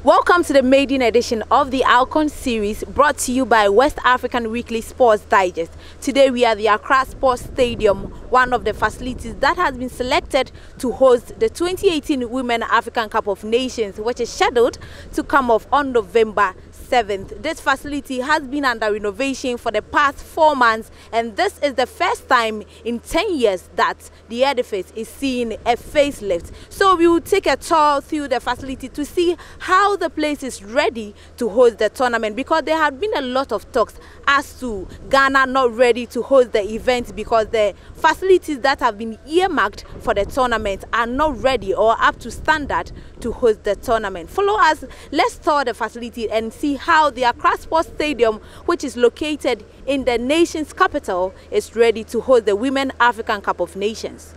Welcome to the maiden edition of the Alcon series brought to you by West African Weekly Sports Digest. Today we are at the Accra Sports Stadium, one of the facilities that has been selected to host the 2018 Women African Cup of Nations, which is scheduled to come off on November 7th. This facility has been under renovation for the past 4 months, and this is the first time in 10 years that the edifice is seeing a facelift. So we will take a tour through the facility to see how the place is ready to host the tournament, because there have been a lot of talks as to Ghana not ready to host the event because the facilities that have been earmarked for the tournament are not ready or up to standard to host the tournament. Follow us, let's tour the facility and see how the Accra Sports Stadium, which is located in the nation's capital, is ready to host the Women African Cup of Nations.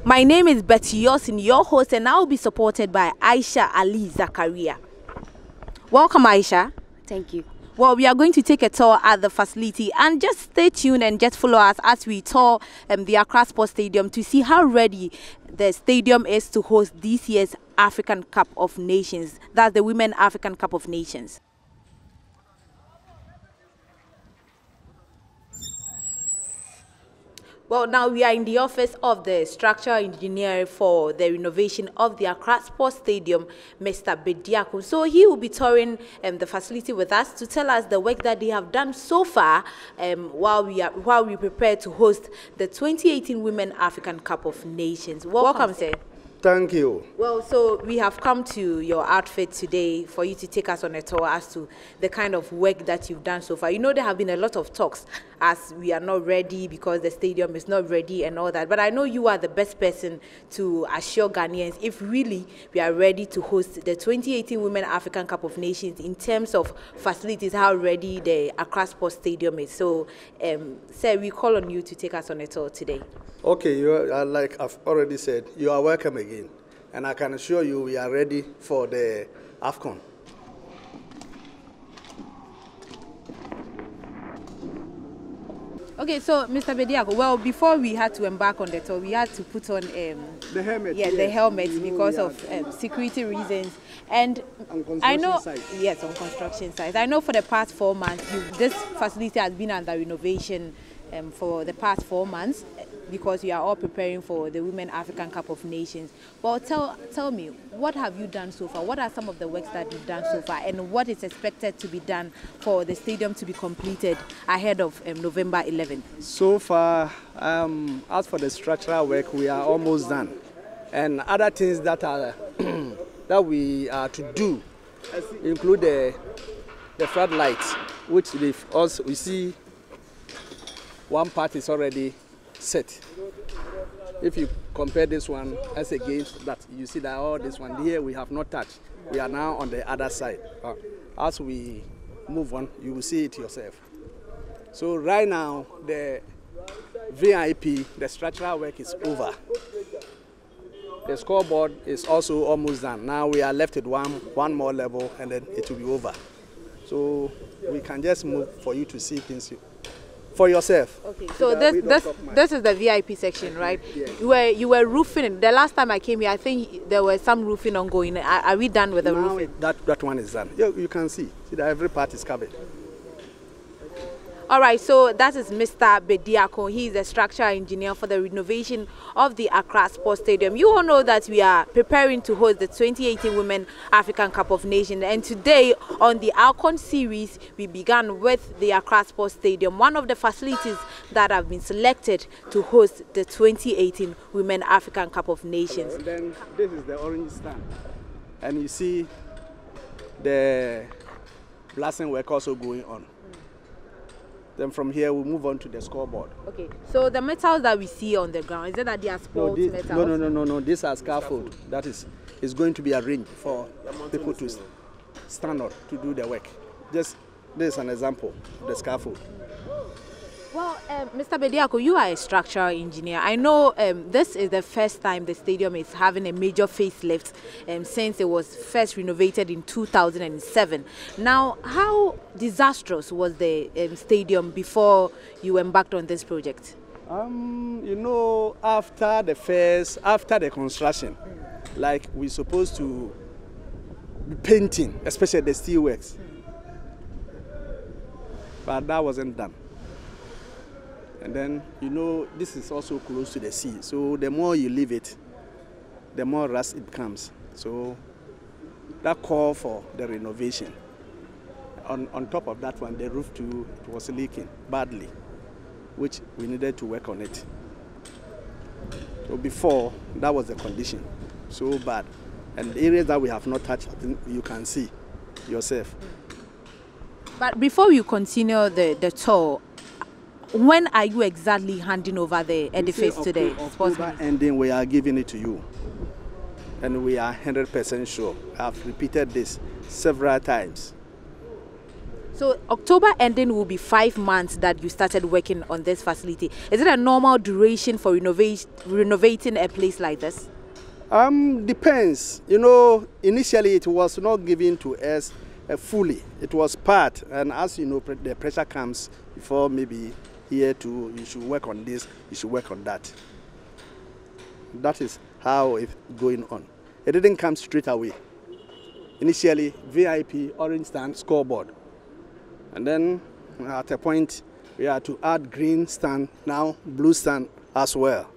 My name is Betty Yosin, your host, and I will be supported by Aisha Ali Zakaria. Welcome, Aisha. Thank you. Well, we are going to take a tour at the facility, and just stay tuned and just follow us as we tour the Accra Sports Stadium to see how ready the stadium is to host this year's African Cup of Nations. That's the Women African Cup of Nations. Well, now we are in the office of the structural engineer for the renovation of the Accra Sports Stadium, Mr. Bediako. So he will be touring the facility with us to tell us the work that they have done so far while we prepare to host the 2018 Women African Cup of Nations. Welcome, sir. Thank you. Well, so we have come to your outfit today for you to take us on a tour as to the kind of work that you've done so far. You know, there have been a lot of talks as we are not ready because the stadium is not ready and all that. But I know you are the best person to assure Ghanaians if really we are ready to host the 2018 Women African Cup of Nations in terms of facilities, how ready the Accra Sports Stadium is. So, sir, we call on you to take us on a tour today. Okay, like I've already said, you are welcome again. And I can assure you we are ready for the AFCON. Okay, so Mr. Bediako, well, before we had to embark on the tour, we had to put on the helmet. Yeah, the helmet because of security reasons. And I know, yes, on construction sites. I know for the past 4 months, this facility has been under renovation for the past 4 months because we are all preparing for the Women African Cup of Nations. Well, tell me, what have you done so far? What are some of the works that you've done so far, and what is expected to be done for the stadium to be completed ahead of November 11th? So far, as for the structural work, we are almost done, and other things that are that we are to do include the floodlights, which we see one part is already set. If you compare this one as against that, you see that all this one here we have not touched. We are now on the other side. As we move on, you will see it yourself. So right now, the VIP, the structural work is over. The scoreboard is also almost done. Now we are left with one more level, and then it will be over. So we can just move for you to see things for yourself. Okay, so this is the VIP section, right? Yeah. You were roofing. The last time I came here, I think there was some roofing ongoing. Are we done with the roofing? That one is done. You can see that every part is covered. All right, so that is Mr. Bediako. He is a structural engineer for the renovation of the Accra Sports Stadium. You all know that we are preparing to host the 2018 Women African Cup of Nations. And today on the Alcon series, we began with the Accra Sports Stadium, one of the facilities that have been selected to host the 2018 Women African Cup of Nations. And then this is the orange stand. And you see the blasting work also going on. Then from here we move on to the scoreboard. Okay, so the metals that we see on the ground, is it that they are sports metals? No. These are scaffold. That is going to be arranged for people to stand on to do their work. This is an example of the scaffold. Well, Mr. Bediako, you are a structural engineer. I know this is the first time the stadium is having a major facelift since it was first renovated in 2007. Now, how disastrous was the stadium before you embarked on this project? You know, after the construction, like we're supposed to painting, especially the steelworks. But that wasn't done. And then, you know, this is also close to the sea. So the more you leave it, the more rust it becomes. So that called for the renovation. On top of that one, the roof too, it was leaking badly, which we needed to work on it. So before, that was the condition, so bad. And the areas that we have not touched, you can see yourself. But before you continue the tour, when are you exactly handing over the edifice to the October ending, we are giving it to you. And we are 100% sure. I've repeated this several times. So October ending will be 5 months that you started working on this facility. Is it a normal duration for renovating a place like this? Depends. You know, initially it was not given to us fully. It was part, and as you know, the pressure comes before maybe here too, you should work on this, you should work on that. That is how it's going on. It didn't come straight away. Initially, VIP, orange stand, scoreboard. And then at a point, we had to add green stand, now blue stand as well.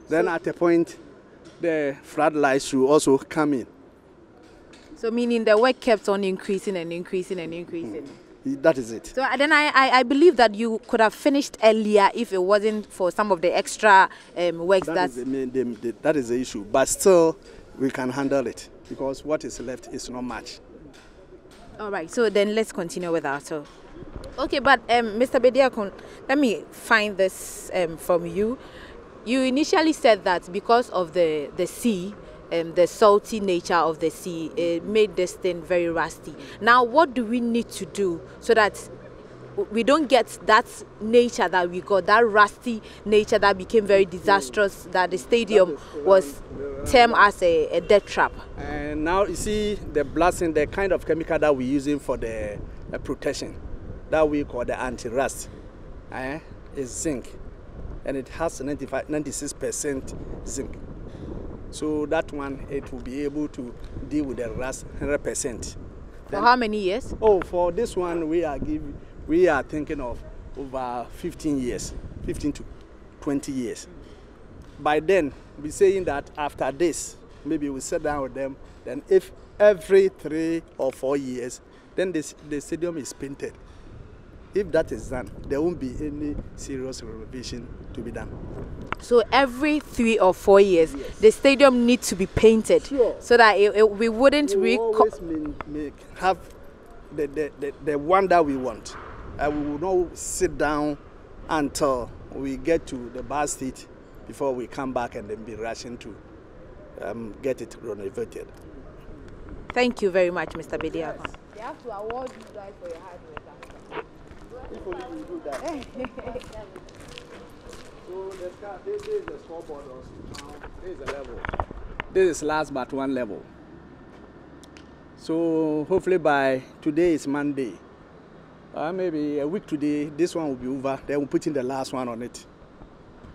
Then at a point, the floodlights should also come in. So meaning the work kept on increasing and increasing and increasing. That is it. So then I believe that you could have finished earlier if it wasn't for some of the extra works that is the issue. But still, we can handle it because what is left is not much. All right, so then let's continue with our tour. Okay, but Mr. Bediakon, let me find this from you. You initially said that because of the sea, the salty nature of the sea, it made this thing very rusty. Now, what do we need to do so that we don't get that nature that we got, that rusty nature that became very disastrous, that the stadium was termed as a death trap? And now you see the blasting, the kind of chemical that we're using for the protection, that we call the anti-rust, is zinc. And it has 96% zinc. So that one, it will be able to deal with the rust 100%. For how many years? Oh, for this one, we are thinking of over 15 years, 15 to 20 years. By then, we're saying that after this, maybe we sit down with them, then if every 3 or 4 years, then the stadium is painted. If that is done, there won't be any serious renovation to be done. So every 3 or 4 years, yes, the stadium needs to be painted, sure, so that we wouldn't always have the one that we want. We will not sit down until we get to the bar seat before we come back and then be rushing to get it renovated. Thank you very much, Mr. Bediakon. Yes. They have to award you guys for your hard work. If only you do that. So this is the scoreboard also. This is a level. This is last but one level. So hopefully by today is Monday. Maybe a week today, this one will be over. Then we'll put in the last one on it.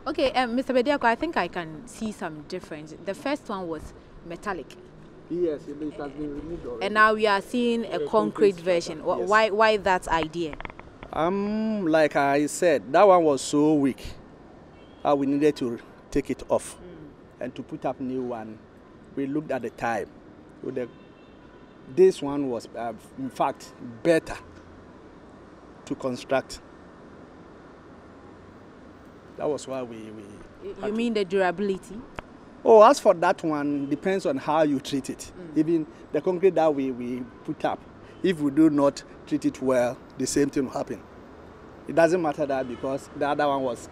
Okay, Mr. Bediakon, I think I can see some difference. The first one was metallic. Yes, it has been removed already. And now we are seeing a concrete version. Yes. Why that idea? Like I said, that one was so weak. We needed to take it off and to put up new one. We looked at the time. So this one was, in fact, better to construct. That was why we You mean the durability? Oh, as for that one, depends on how you treat it. Even the concrete that we put up, if we do not treat it well, the same thing will happen. It doesn't matter that because the other one was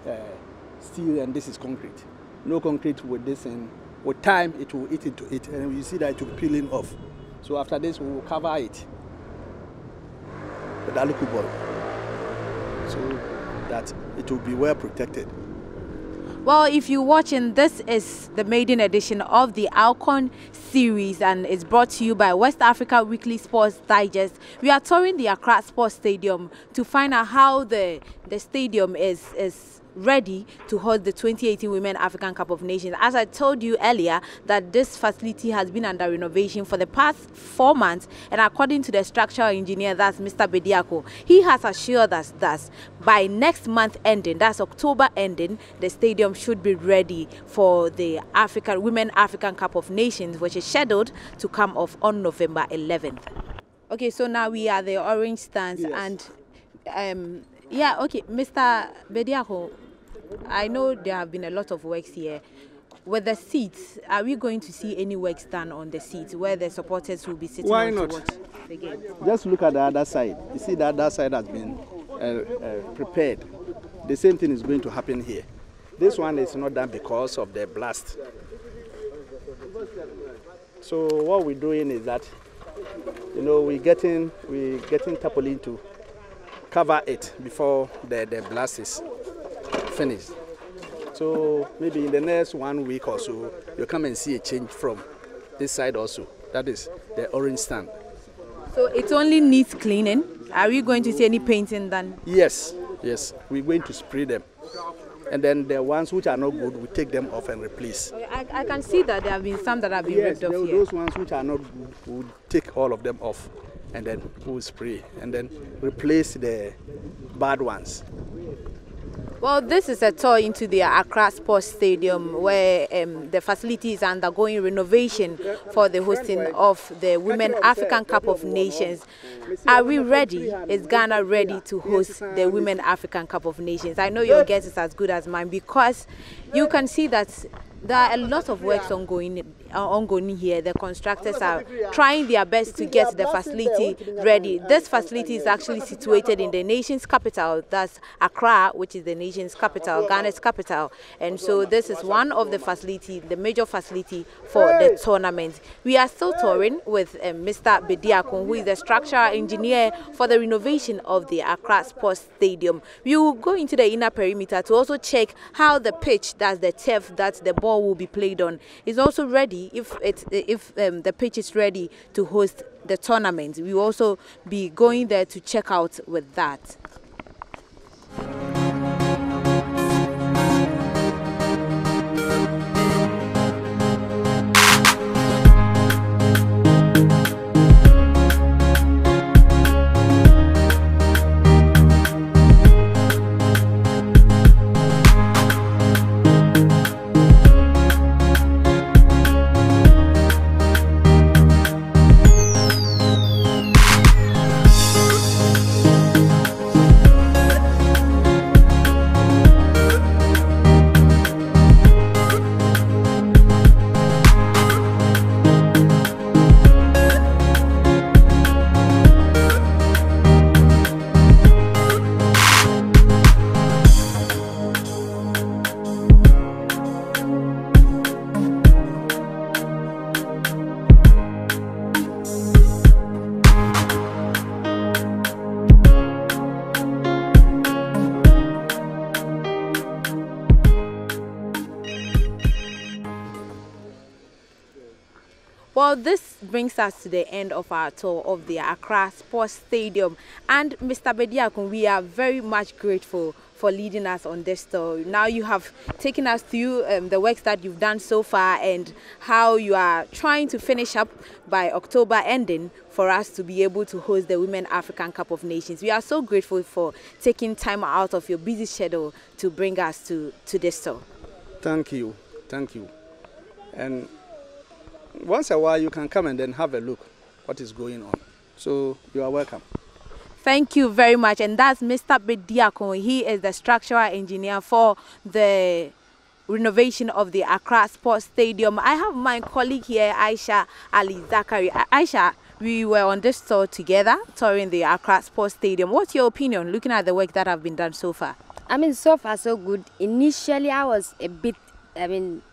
steel and this is concrete. No concrete with this, and with time it will eat into it, and you see that it will peeling off. So after this, we will cover it with alucobol, so that it will be well protected. Well, if you're watching, this is the maiden edition of the Alcon series, and it's brought to you by West Africa Weekly Sports Digest. We are touring the Accra Sports Stadium to find out how the stadium is ready to host the 2018 Women African Cup of Nations. As I told you earlier, that this facility has been under renovation for the past 4 months, and according to the structural engineer, that's Mr. Bediako, he has assured us that by next month ending, that's October ending, the stadium should be ready for the Women African Cup of Nations, which is scheduled to come off on November 11th. Okay, so now we are the orange stands. Yes. And yeah, okay, Mr. Bediako, I know there have been a lot of works here. With the seats, are we going to see any works done on the seats where the supporters will be sitting? Why on not? To watch the game? Just look at the other side. You see that other side has been prepared. The same thing is going to happen here. This one is not done because of the blast. So what we're doing is that, you know, we're getting tarpaulin to cover it before the blast is finished. So maybe in the next 1 week or so, you'll come and see a change from this side also. That is the orange stand. So it only needs cleaning. Are we going to see any painting done? Yes, yes. We're going to spray them. And then the ones which are not good, we take them off and replace. I can see that there have been some that have been ripped off here. Those ones which are not good, we'll take all of them off and then we'll spray and then replace the bad ones. Well, this is a tour into the Accra Sports Stadium where the facility is undergoing renovation for the hosting of the Women African Cup of Nations. Are we ready? Is Ghana ready to host the Women African Cup of Nations? I know your guess is as good as mine because you can see that there are a lot of works ongoing here. The constructors are trying their best to get the facility ready. This facility is actually situated in the nation's capital, that's Accra, which is the nation's capital, Ghana's capital. And so this is one of the facility, the major facility for the tournament. We are still touring with Mr. Bediako, who is the structural engineer for the renovation of the Accra Sports Stadium. We will go into the inner perimeter to also check how the pitch, that's the turf that the ball will be played on, is also ready. If the pitch is ready to host the tournament, we will also be going there to check out with that. Well, this brings us to the end of our tour of the Accra Sports Stadium. And Mr. Bediako, we are very much grateful for leading us on this tour. Now you have taken us through the works that you've done so far and how you are trying to finish up by October ending for us to be able to host the Women African Cup of Nations. We are so grateful for taking time out of your busy schedule to bring us to this tour. Thank you. Thank you. And once a while you can come and then have a look what is going on. So you are welcome. Thank you very much. And that's Mr. Bediako. He is the structural engineer for the renovation of the Accra Sports Stadium. I have my colleague here, Aisha Ali Zachary. Aisha, we were on this tour together, touring the Accra Sports Stadium. What's your opinion looking at the work that have been done so far? I mean, so far so good. Initially, I was a bit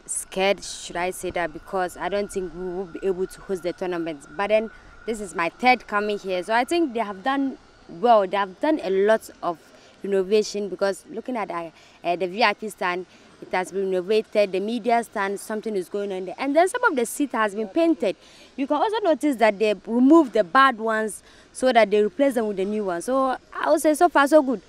scared, should I say that, because I don't think we will be able to host the tournament. But then this is my third coming here, so I think they have done well. They have done a lot of renovation, because looking at the VIP stand, it has been renovated. The media stand, something is going on there, and then some of the seats has been painted. You can also notice that they removed the bad ones so that they replace them with the new ones. So I would say so far so good.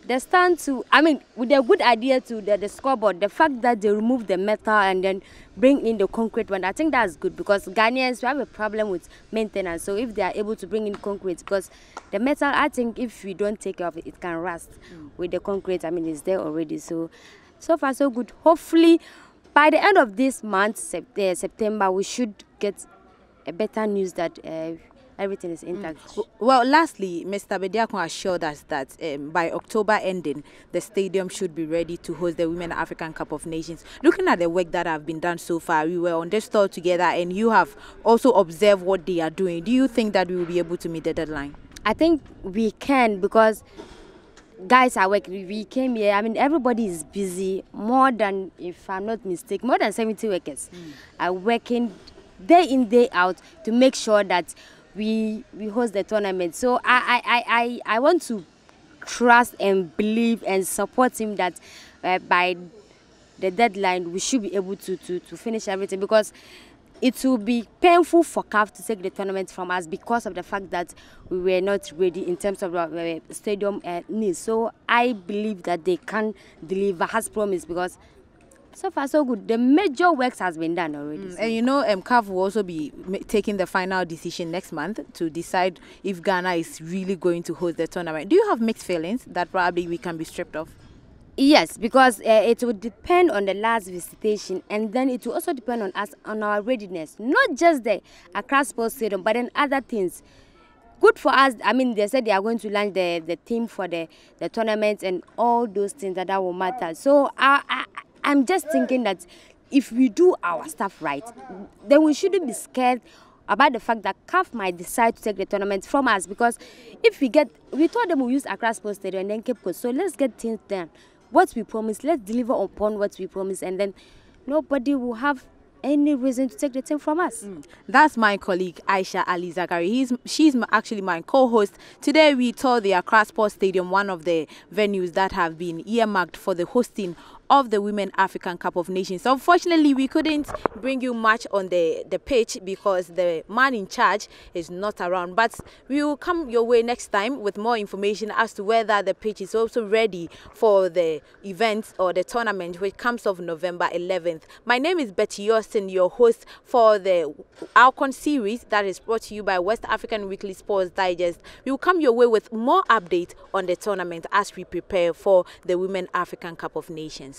They stand to, I mean, with a good idea to the scoreboard, the fact that they remove the metal and then bring in the concrete one, I think that's good, because Ghanaians, we have a problem with maintenance. So if they are able to bring in concrete, because the metal, I think if we don't take care of it, it can rust. With the concrete, I mean, it's there already. So far so good. Hopefully, by the end of this month, September, we should get a better news that everything is intact. Well, lastly, Mr. Bediakon assured us that by October ending, the stadium should be ready to host the Women African Cup of Nations. Looking at the work that have been done so far, we were on this tour together, and you have also observed what they are doing. Do you think that we will be able to meet the deadline? I think we can, because guys are working. We came here, I mean, everybody is busy. More than, if I'm not mistaken, more than 70 workers are working day in, day out to make sure that we host the tournament. So I want to trust and believe and support him that by the deadline we should be able to finish everything, because it will be painful for CAF to take the tournament from us because of the fact that we were not ready in terms of the stadium needs. So I believe that they can deliver as promised, because so far so good. The major works has been done already. So. And you know, CAF will also be taking the final decision next month to decide if Ghana is really going to host the tournament. Do you have mixed feelings that probably we can be stripped of? Yes, because it will depend on the last visitation, and then it will also depend on us, on our readiness. Not just the Accra Sports Stadium, but then other things. Good for us. I mean, they said they are going to launch the team for the tournament and all those things that will matter. So I'm just thinking that if we do our stuff right, then we shouldn't be scared about the fact that CAF might decide to take the tournament from us, because if we told them we'll use Accra Sports Stadium and then Cape Coast. So let's get things done. What we promised, let's deliver upon what we promised, and then nobody will have any reason to take the team from us. That's my colleague Aisha Ali Zakari. She's actually my co-host. Today we toured the Accra Sports Stadium, one of the venues that have been earmarked for the hosting of the Women African Cup of Nations. So unfortunately, we couldn't bring you much on the pitch because the man in charge is not around. But we will come your way next time with more information as to whether the pitch is also ready for the event or the tournament, which comes off November 11th. My name is Betty Austin, your host for the Alcon series that is brought to you by West African Weekly Sports Digest. We will come your way with more updates on the tournament as we prepare for the Women African Cup of Nations.